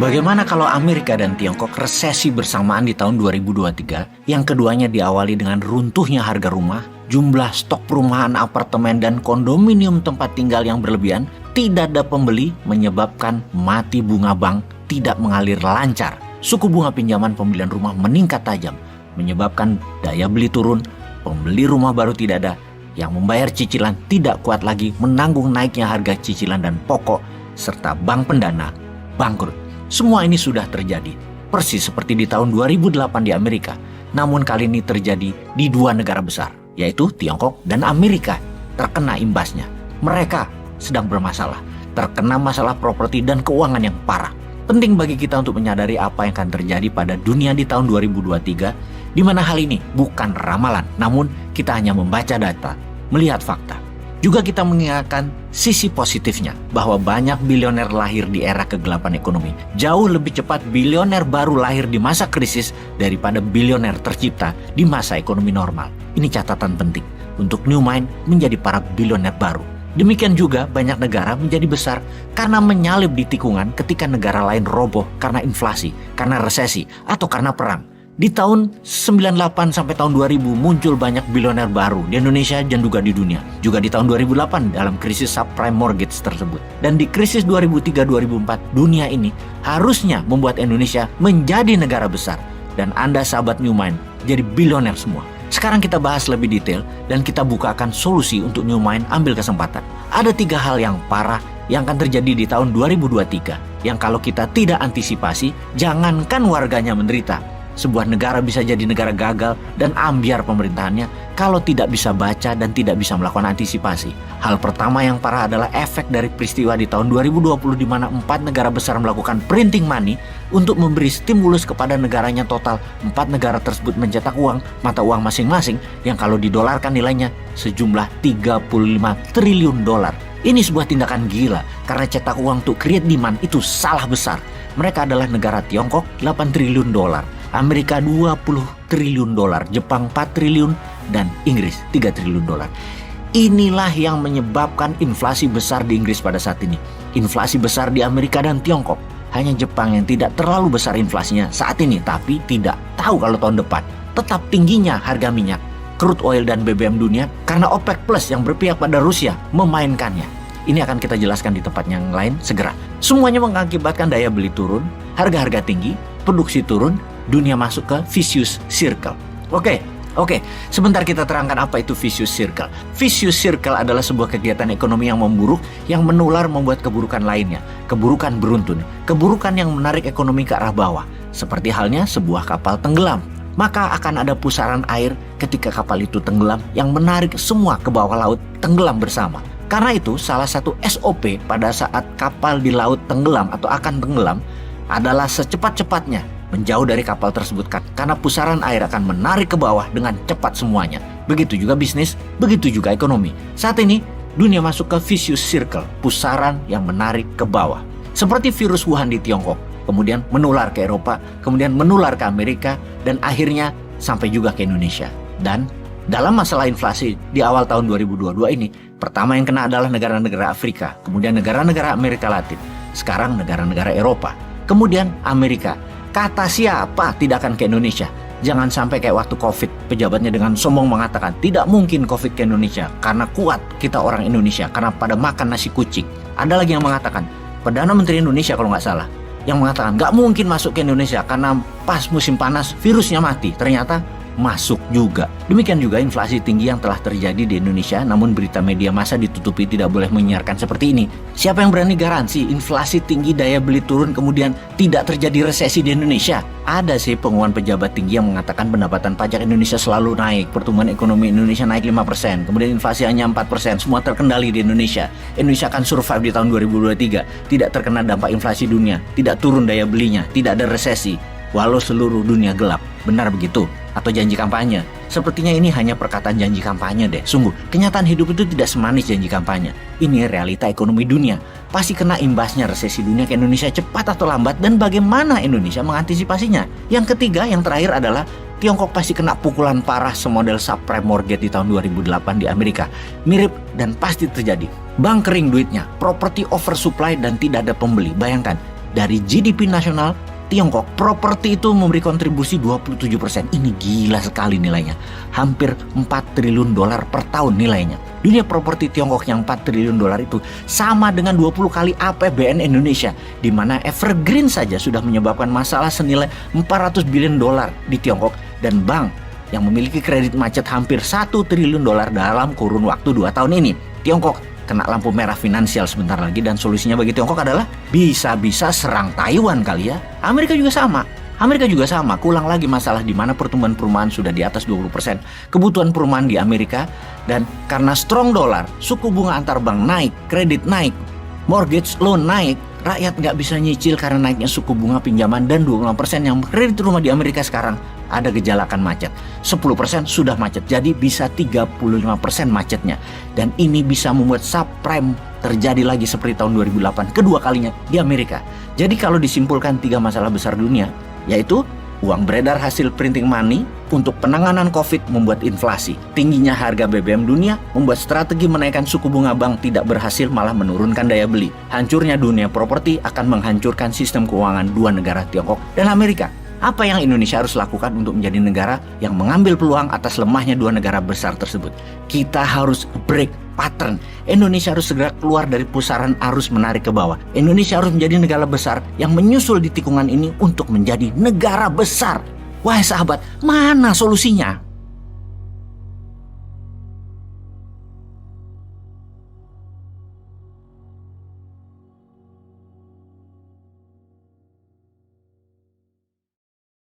Bagaimana kalau Amerika dan Tiongkok resesi bersamaan di tahun 2023, yang keduanya diawali dengan runtuhnya harga rumah, jumlah stok perumahan, apartemen, dan kondominium tempat tinggal yang berlebihan, tidak ada pembeli, menyebabkan mati bunga bank tidak mengalir lancar. Suku bunga pinjaman pembelian rumah meningkat tajam, menyebabkan daya beli turun, pembeli rumah baru tidak ada, yang membayar cicilan tidak kuat lagi menanggung naiknya harga cicilan dan pokok, serta bank pendana bangkrut. Semua ini sudah terjadi, persis seperti di tahun 2008 di Amerika. Namun kali ini terjadi di dua negara besar, yaitu Tiongkok dan Amerika, terkena imbasnya. Mereka sedang bermasalah, terkena masalah properti dan keuangan yang parah. Penting bagi kita untuk menyadari apa yang akan terjadi pada dunia di tahun 2023, di mana hal ini bukan ramalan, namun kita hanya membaca data, melihat fakta. Juga kita mengingatkan sisi positifnya bahwa banyak bilioner lahir di era kegelapan ekonomi. Jauh lebih cepat bilioner baru lahir di masa krisis daripada bilioner tercipta di masa ekonomi normal. Ini catatan penting untuk New Mind menjadi para bilioner baru. Demikian juga banyak negara menjadi besar karena menyalip di tikungan ketika negara lain roboh karena inflasi, karena resesi, atau karena perang. Di tahun 98 sampai tahun 2000 muncul banyak bilioner baru di Indonesia dan juga di dunia. Juga di tahun 2008 dalam krisis subprime mortgage tersebut. Dan di krisis 2003-2004 dunia ini harusnya membuat Indonesia menjadi negara besar. Dan Anda sahabat New Mind jadi bilioner semua. Sekarang kita bahas lebih detail dan kita bukakan solusi untuk New Mind ambil kesempatan. Ada 3 hal yang parah yang akan terjadi di tahun 2023 yang kalau kita tidak antisipasi, jangankan warganya menderita. Sebuah negara bisa jadi negara gagal dan ambiar pemerintahannya kalau tidak bisa baca dan tidak bisa melakukan antisipasi. Hal pertama yang parah adalah efek dari peristiwa di tahun 2020 di mana 4 negara besar melakukan printing money untuk memberi stimulus kepada negaranya. Total 4 negara tersebut mencetak uang, mata uang masing-masing yang kalau didolarkan nilainya sejumlah 35 triliun dolar. Ini sebuah tindakan gila karena cetak uang untuk create demand itu salah besar. Mereka adalah negara Tiongkok 8 triliun dolar. Amerika 20 triliun dolar, Jepang 4 triliun, dan Inggris 3 triliun dolar. Inilah yang menyebabkan inflasi besar di Inggris pada saat ini. Inflasi besar di Amerika dan Tiongkok. Hanya Jepang yang tidak terlalu besar inflasinya saat ini, tapi tidak tahu kalau tahun depan. Tetap tingginya harga minyak, crude oil dan BBM dunia karena OPEC Plus yang berpihak pada Rusia memainkannya. Ini akan kita jelaskan di tempat yang lain segera. Semuanya mengakibatkan daya beli turun, harga-harga tinggi, produksi turun, dunia masuk ke vicious circle. Oke. Sebentar kita terangkan apa itu vicious circle. Vicious circle adalah sebuah kegiatan ekonomi yang memburuk, yang menular membuat keburukan lainnya. Keburukan beruntun, keburukan yang menarik ekonomi ke arah bawah. Seperti halnya sebuah kapal tenggelam. Maka akan ada pusaran air ketika kapal itu tenggelam yang menarik semua ke bawah laut tenggelam bersama. Karena itu salah satu SOP pada saat kapal di laut tenggelam atau akan tenggelam adalah secepat-cepatnya menjauh dari kapal tersebut karena pusaran air akan menarik ke bawah dengan cepat semuanya. Begitu juga bisnis, begitu juga ekonomi. Saat ini dunia masuk ke vicious circle, pusaran yang menarik ke bawah. Seperti virus Wuhan di Tiongkok, kemudian menular ke Eropa, kemudian menular ke Amerika, dan akhirnya sampai juga ke Indonesia. Dan dalam masalah inflasi di awal tahun 2022 ini, pertama yang kena adalah negara-negara Afrika, kemudian negara-negara Amerika Latin, sekarang negara-negara Eropa, kemudian Amerika. Kata siapa tidak akan ke Indonesia? Jangan sampai kayak waktu COVID, pejabatnya dengan sombong mengatakan tidak mungkin COVID ke Indonesia karena kuat kita orang Indonesia, karena pada makan nasi kucing. Ada lagi yang mengatakan, Perdana Menteri Indonesia kalau nggak salah, yang mengatakan nggak mungkin masuk ke Indonesia karena pas musim panas virusnya mati. Ternyata masuk juga. Demikian juga inflasi tinggi yang telah terjadi di Indonesia, namun berita media massa ditutupi tidak boleh menyiarkan seperti ini. Siapa yang berani garansi inflasi tinggi, daya beli turun, kemudian tidak terjadi resesi di Indonesia? Ada sih pengumuman pejabat tinggi yang mengatakan pendapatan pajak Indonesia selalu naik, pertumbuhan ekonomi Indonesia naik 5%, kemudian inflasi hanya 4%, semua terkendali di Indonesia. Indonesia akan survive di tahun 2023, tidak terkena dampak inflasi dunia, tidak turun daya belinya, tidak ada resesi, walau seluruh dunia gelap. Benar begitu? Atau janji kampanye? Sepertinya ini hanya perkataan janji kampanye deh. Sungguh, kenyataan hidup itu tidak semanis janji kampanye. Ini realita ekonomi dunia. Pasti kena imbasnya resesi dunia ke Indonesia cepat atau lambat, dan bagaimana Indonesia mengantisipasinya. Yang ketiga, yang terakhir adalah Tiongkok pasti kena pukulan parah semodel subprime mortgage di tahun 2008 di Amerika. Mirip dan pasti terjadi. Bank kering duitnya, properti oversupply dan tidak ada pembeli. Bayangkan, dari GDP nasional Tiongkok, properti itu memberi kontribusi 27%. Ini gila sekali nilainya. Hampir 4 triliun dolar per tahun nilainya. Dunia properti Tiongkok yang 4 triliun dolar itu sama dengan 20 kali APBN Indonesia, di mana Evergreen saja sudah menyebabkan masalah senilai 400 billion dolar di Tiongkok, dan bank yang memiliki kredit macet hampir 1 triliun dolar dalam kurun waktu 2 tahun ini. Tiongkok kena lampu merah finansial sebentar lagi, dan solusinya bagi Tiongkok adalah bisa-bisa serang Taiwan kali ya. Amerika juga sama, kulang lagi masalah di mana pertumbuhan perumahan sudah di atas 20%. Kebutuhan perumahan di Amerika, dan karena strong dollar, suku bunga antar bank naik, kredit naik, mortgage loan naik, rakyat nggak bisa nyicil karena naiknya suku bunga pinjaman, dan 25% yang kredit rumah di Amerika sekarang ada gejala akan macet. 10% sudah macet, jadi bisa 35% macetnya. Dan ini bisa membuat subprime terjadi lagi seperti tahun 2008, kedua kalinya di Amerika. Jadi kalau disimpulkan 3 masalah besar dunia, yaitu uang beredar hasil printing money untuk penanganan COVID membuat inflasi, tingginya harga BBM dunia membuat strategi menaikkan suku bunga bank tidak berhasil, malah menurunkan daya beli. Hancurnya dunia properti akan menghancurkan sistem keuangan dua negara, Tiongkok dan Amerika. Apa yang Indonesia harus lakukan untuk menjadi negara yang mengambil peluang atas lemahnya dua negara besar tersebut? Kita harus break pattern. Indonesia harus segera keluar dari pusaran arus menarik ke bawah. Indonesia harus menjadi negara besar yang menyusul di tikungan ini untuk menjadi negara besar. Wahai sahabat, mana solusinya?